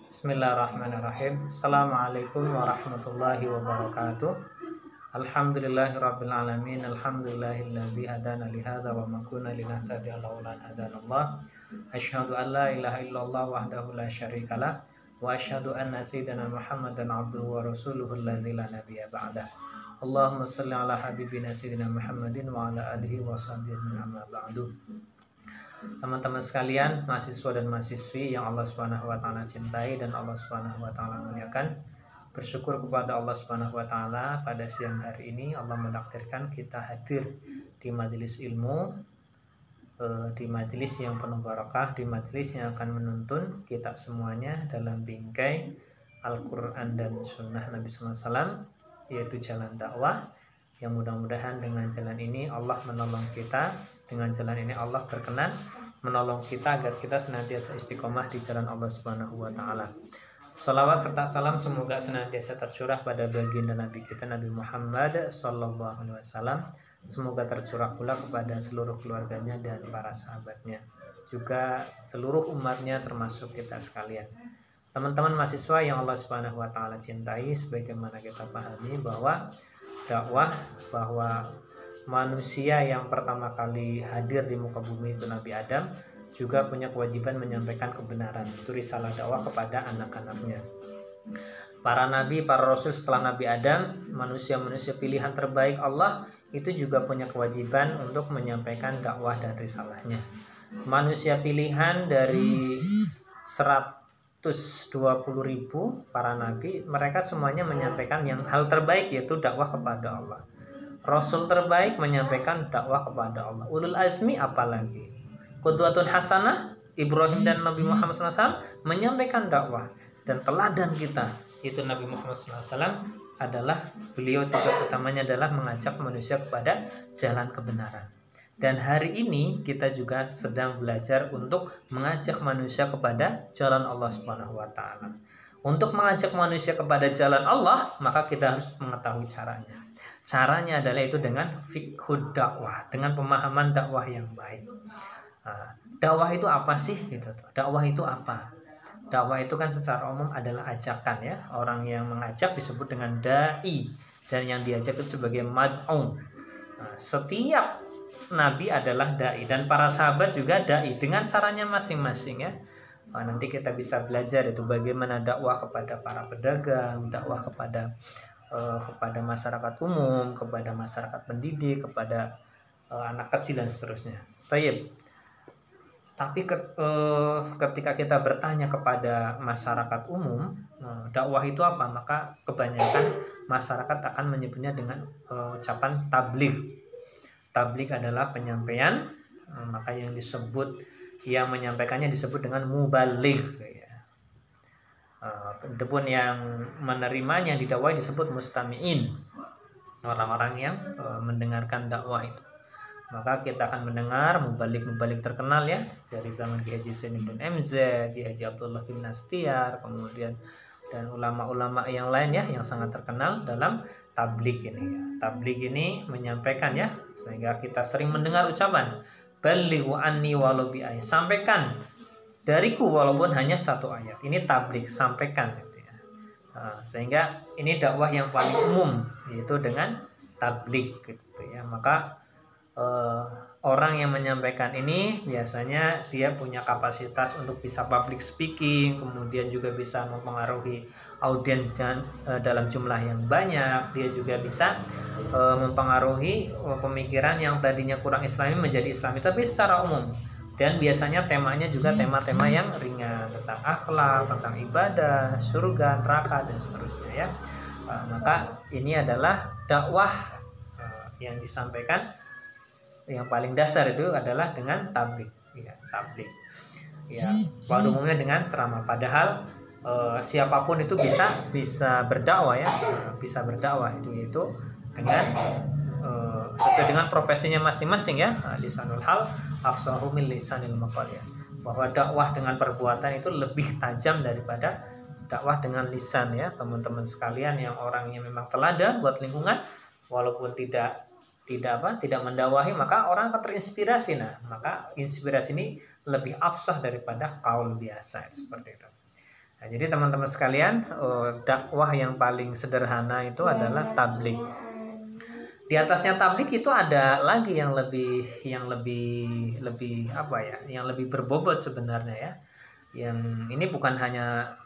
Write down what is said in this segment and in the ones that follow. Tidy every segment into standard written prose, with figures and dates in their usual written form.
Bismillahirrahmanirrahim. Assalamualaikum warahmatullahi wabarakatuh. Alhamdulillahirabbil alamin. Alhamdulillahilladzi hadana li hadza wa ma kunna linahtadiya laula an hadanallah. Asyhadu an la ilaha illallah wahdahu la syarikalah wa asyhadu anna sayyidina Muhammadan abduhu wa rasuluhu alladzi la nabiyya ba'dah. Allahumma shalli ala habibina sayyidina Muhammadin wa ala alihi wa sahbihi amma ba'du. Teman-teman sekalian, mahasiswa dan mahasiswi yang Allah Subhanahu wa taala cintai dan Allah Subhanahu wa taala muliakan, bersyukur kepada Allah Subhanahu wa taala pada siang hari ini Allah mentakdirkan kita hadir di majelis ilmu, di majelis yang penuh barakah, di majelis yang akan menuntun kita semuanya dalam bingkai Al-Qur'an dan Sunnah Nabi sallallahu alaihi wasallam, yaitu jalan dakwah. Yang mudah-mudahan dengan jalan ini Allah menolong kita, dengan jalan ini Allah berkenan menolong kita agar kita senantiasa istiqomah di jalan Allah Subhanahu wa taala. Salawat serta salam semoga senantiasa tercurah pada baginda Nabi kita Nabi Muhammad sallallahu alaihi wasallam. Semoga tercurah pula kepada seluruh keluarganya dan para sahabatnya, juga seluruh umatnya termasuk kita sekalian. Teman-teman mahasiswa yang Allah Subhanahu wa taala cintai, sebagaimana kita pahami bahwa dakwah, bahwa manusia yang pertama kali hadir di muka bumi itu Nabi Adam, juga punya kewajiban menyampaikan kebenaran. Itu risalah dakwah kepada anak-anaknya. Para nabi, para rasul setelah Nabi Adam, manusia-manusia pilihan terbaik Allah, itu juga punya kewajiban untuk menyampaikan dakwah dan risalahnya. Manusia pilihan dari 120.000 para nabi, mereka semuanya menyampaikan yang hal terbaik, yaitu dakwah kepada Allah. Rasul terbaik menyampaikan dakwah kepada Allah. Ulul azmi apalagi. Qudwatun hasanah, Ibrahim dan Nabi Muhammad SAW menyampaikan dakwah. Dan teladan kita, itu Nabi Muhammad SAW adalah, beliau tugas utamanya adalah mengajak manusia kepada jalan kebenaran. Dan hari ini kita juga sedang belajar untuk mengajak manusia kepada jalan Allah Subhanahu wa taala. Untuk mengajak manusia kepada jalan Allah, maka kita harus mengetahui caranya. Caranya adalah itu dengan fiqhud dakwah, dengan pemahaman dakwah yang baik. Dakwah itu apa sih? Gitu. Dakwah itu apa? Dakwah itu kan secara umum adalah ajakan, ya. Orang yang mengajak disebut dengan dai, dan yang diajak itu sebagai mad'un. Setiap nabi adalah dai, dan para sahabat juga dai dengan caranya masing-masing, ya. Nanti kita bisa belajar itu bagaimana dakwah kepada para pedagang, dakwah kepada masyarakat umum, kepada masyarakat pendidik, kepada anak kecil dan seterusnya. Tapi ketika kita bertanya kepada masyarakat umum, dakwah itu apa? Maka kebanyakan masyarakat akan menyebutnya dengan ucapan tabligh. Tabligh adalah penyampaian, maka yang menyampaikannya disebut dengan mubaligh. Adapun yang menerimanya didakwai disebut mustami'in, orang-orang yang mendengarkan dakwah itu. Maka kita akan mendengar mubalik terkenal, ya, dari zaman Ki Haji Zainuddin MZ, Ki Haji Abdullah bin Nastiar, kemudian dan ulama-ulama yang lain, ya, yang sangat terkenal dalam tabligh ini, ya. Tabligh ini menyampaikan, ya, sehingga kita sering mendengar ucapan balighu anni walau bi ayat, sampaikan dariku walaupun hanya satu ayat. Ini tabligh, sampaikan, gitu, ya. Sehingga ini dakwah yang paling umum, yaitu dengan tabligh, gitu, ya. Maka orang yang menyampaikan ini biasanya dia punya kapasitas untuk bisa public speaking, kemudian juga bisa mempengaruhi audiens dalam jumlah yang banyak. Dia juga bisa mempengaruhi pemikiran yang tadinya kurang islami menjadi islami, tapi secara umum. Dan biasanya temanya juga tema-tema yang ringan, tentang akhlak, tentang ibadah, surga, neraka, dan seterusnya, ya. Maka ini adalah dakwah yang disampaikan. Yang paling dasar itu adalah dengan tabligh, ya, tabligh. Ya, pada umumnya dengan ceramah. Padahal siapapun itu bisa berdakwah, ya, bisa berdakwah itu dengan sesuai dengan profesinya masing-masing, ya. Lisanul hal afsahu min lisanil maqal, ya. Bahwa dakwah dengan perbuatan itu lebih tajam daripada dakwah dengan lisan, ya, teman-teman sekalian yang orangnya memang teladan buat lingkungan, walaupun tidak mendakwahi, maka orang akan terinspirasi. Maka inspirasi ini lebih afsah daripada qaul biasa, seperti itu. Nah, jadi teman-teman sekalian, dakwah yang paling sederhana itu adalah tabligh. Di atasnya tabligh itu ada lagi yang lebih apa ya? Yang lebih berbobot sebenarnya ya. Yang ini bukan hanya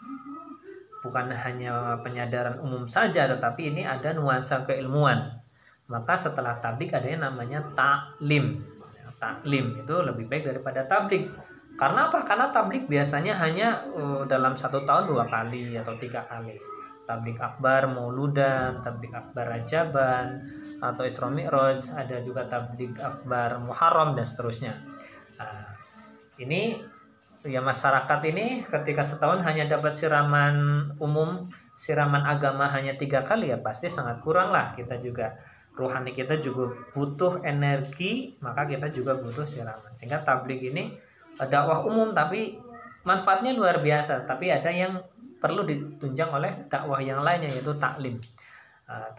penyadaran umum saja, tetapi ini ada nuansa keilmuan. Maka setelah tabligh ada yang namanya taklim. Taklim itu lebih baik daripada tabligh. Karena apa? Karena tabligh biasanya hanya dalam 1 tahun 2 kali atau 3 kali. Tabligh akbar mauludan, tabligh akbar rajaban, atau Isra Mi'raj, ada juga tabligh akbar Muharram dan seterusnya. Nah, ini ya masyarakat ini ketika setahun hanya dapat siraman umum, siraman agama hanya 3 kali, ya pasti sangat kurang lah. Kita juga rohani kita juga butuh energi, maka kita juga butuh siraman. Sehingga tabligh ini dakwah umum tapi manfaatnya luar biasa, tapi ada yang perlu ditunjang oleh dakwah yang lainnya, yaitu taklim.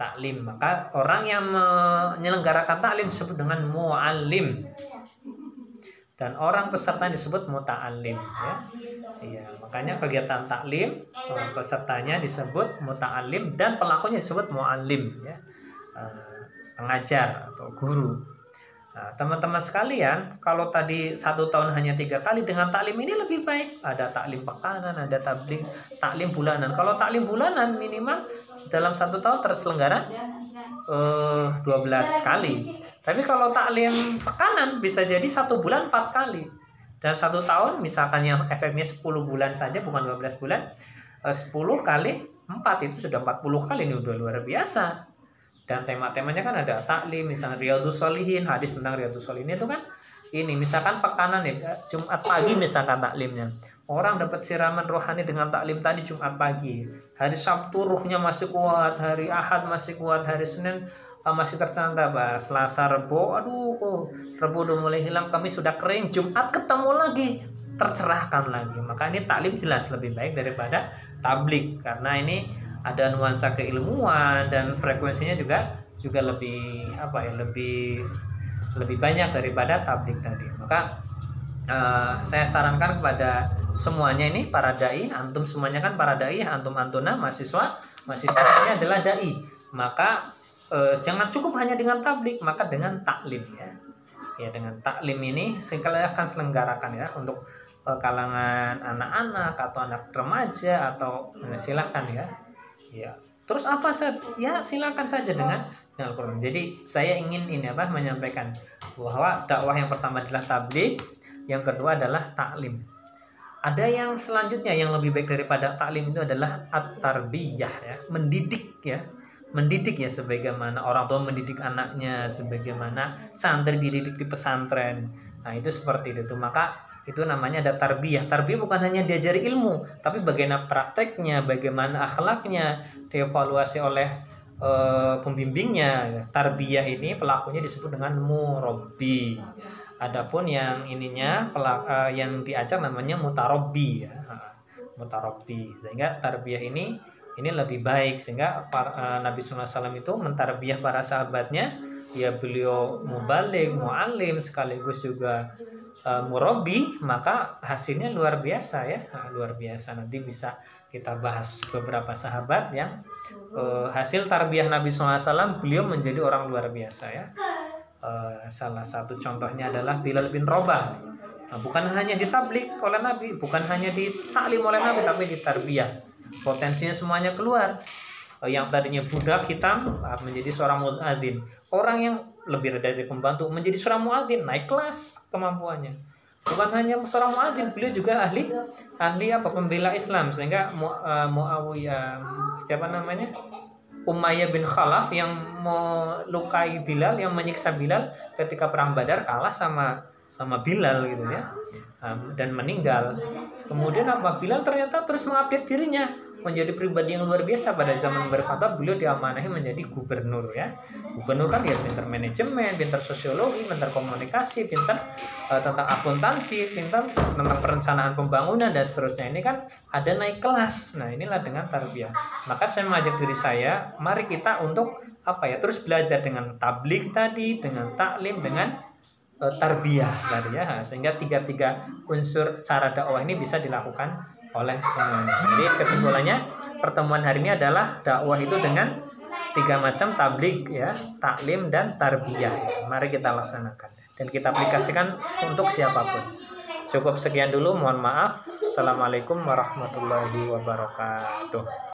Taklim, maka orang yang menyelenggarakan taklim disebut dengan muallim, dan orang peserta disebut muta'allim ya. Iya, makanya kegiatan taklim pesertanya disebut muta'allim dan pelakunya disebut muallim ya. Pengajar atau guru. Nah, teman-teman sekalian, kalau tadi 1 tahun hanya 3 kali, dengan taklim ini lebih baik. Ada taklim pekanan, ada taklim bulanan. Kalau taklim bulanan minimal dalam 1 tahun terselenggara 12 kali. Tapi kalau taklim pekanan bisa jadi 1 bulan 4 kali. Dan 1 tahun misalkan yang efeknya 10 bulan saja, bukan 12 bulan, 10 kali 4 itu sudah 40 kali, ini udah luar biasa. Dan tema-temanya kan ada taklim, misalnya Riyadhus Shalihin, hadis tentang Riyadhus Shalihin itu kan ini misalkan pekanan ya, Jumat pagi misalkan taklimnya. Orang dapat siraman rohani dengan taklim tadi Jumat pagi. Hari Sabtu ruhnya masih kuat, hari Ahad masih kuat, hari Senin masih tercanta, Selasa, Rebo, Rebo udah mulai hilang, Kamis sudah kering, Jumat ketemu lagi, tercerahkan lagi. Maka ini taklim jelas lebih baik daripada tabligh, karena ini ada nuansa keilmuan dan frekuensinya juga lebih lebih banyak daripada tabligh tadi. Maka saya sarankan kepada semuanya ini para dai, antum semuanya kan para dai, antum-antuna mahasiswanya adalah dai. Maka jangan cukup hanya dengan tabligh, maka dengan taklim ya. Ya, dengan taklim ini saya akan selenggarakan ya untuk kalangan anak-anak atau anak remaja atau silahkan ya. Ya, terus apa ya silakan saja dengan Al-Quran. Jadi saya ingin menyampaikan bahwa dakwah yang pertama adalah tabligh, yang kedua adalah taklim. Ada yang selanjutnya yang lebih baik daripada taklim itu adalah at-tarbiyah ya, mendidik ya, sebagaimana orang tua mendidik anaknya, sebagaimana santri dididik di pesantren. Nah, itu seperti itu. Maka itu namanya ada tarbiyah. Tarbiyah bukan hanya diajari ilmu, tapi bagaimana prakteknya, bagaimana akhlaknya, dievaluasi oleh pembimbingnya. Tarbiyah ini pelakunya disebut dengan murabbi. Adapun yang yang diajar namanya mutarabbi ya. Mutarabbi. Sehingga tarbiyah ini lebih baik, sehingga Nabi SAW itu mentarbiyah para sahabatnya. Ya, beliau mubaligh, muallim, sekaligus juga murabbi, maka hasilnya luar biasa ya, luar biasa. Nanti bisa kita bahas beberapa sahabat yang hasil tarbiyah Nabi SAW, beliau menjadi orang luar biasa ya. Salah satu contohnya adalah Bilal bin Rabah. Nah, bukan hanya ditabligh oleh Nabi, bukan hanya ditaklim oleh Nabi, tapi ditarbiyah. Potensinya semuanya keluar. Yang tadinya budak hitam menjadi seorang muadzin. Orang yang lebih dari pembantu menjadi seorang muadzin, naik kelas kemampuannya. Bukan hanya seorang muadzin, beliau juga ahli pembela Islam, sehingga Muawiyah Umayyah bin Khalaf yang melukai Bilal, yang menyiksa Bilal ketika perang Badar, kalah sama Bilal gitu ya, dan meninggal. Kemudian Bilal ternyata terus mengupdate dirinya menjadi pribadi yang luar biasa. Pada zaman berkata beliau diamanahi menjadi gubernur ya. Gubernur kan dia pintar manajemen, pintar sosiologi, pintar komunikasi, pintar tentang akuntansi, pintar tentang perencanaan pembangunan dan seterusnya. Ini kan ada naik kelas. Nah, inilah dengan tarbiyah. Maka saya mengajak diri saya, mari kita untuk terus belajar dengan tabligh tadi, dengan taklim, dengan tarbiyah tadi ya, sehingga tiga unsur cara dakwah ini bisa dilakukan oleh semuanya. Jadi kesimpulannya, pertemuan hari ini adalah dakwah itu dengan 3 macam: tabligh, ya, taklim, dan tarbiyah. Mari kita laksanakan dan kita aplikasikan untuk siapapun. Cukup sekian dulu, mohon maaf. Assalamualaikum warahmatullahi wabarakatuh.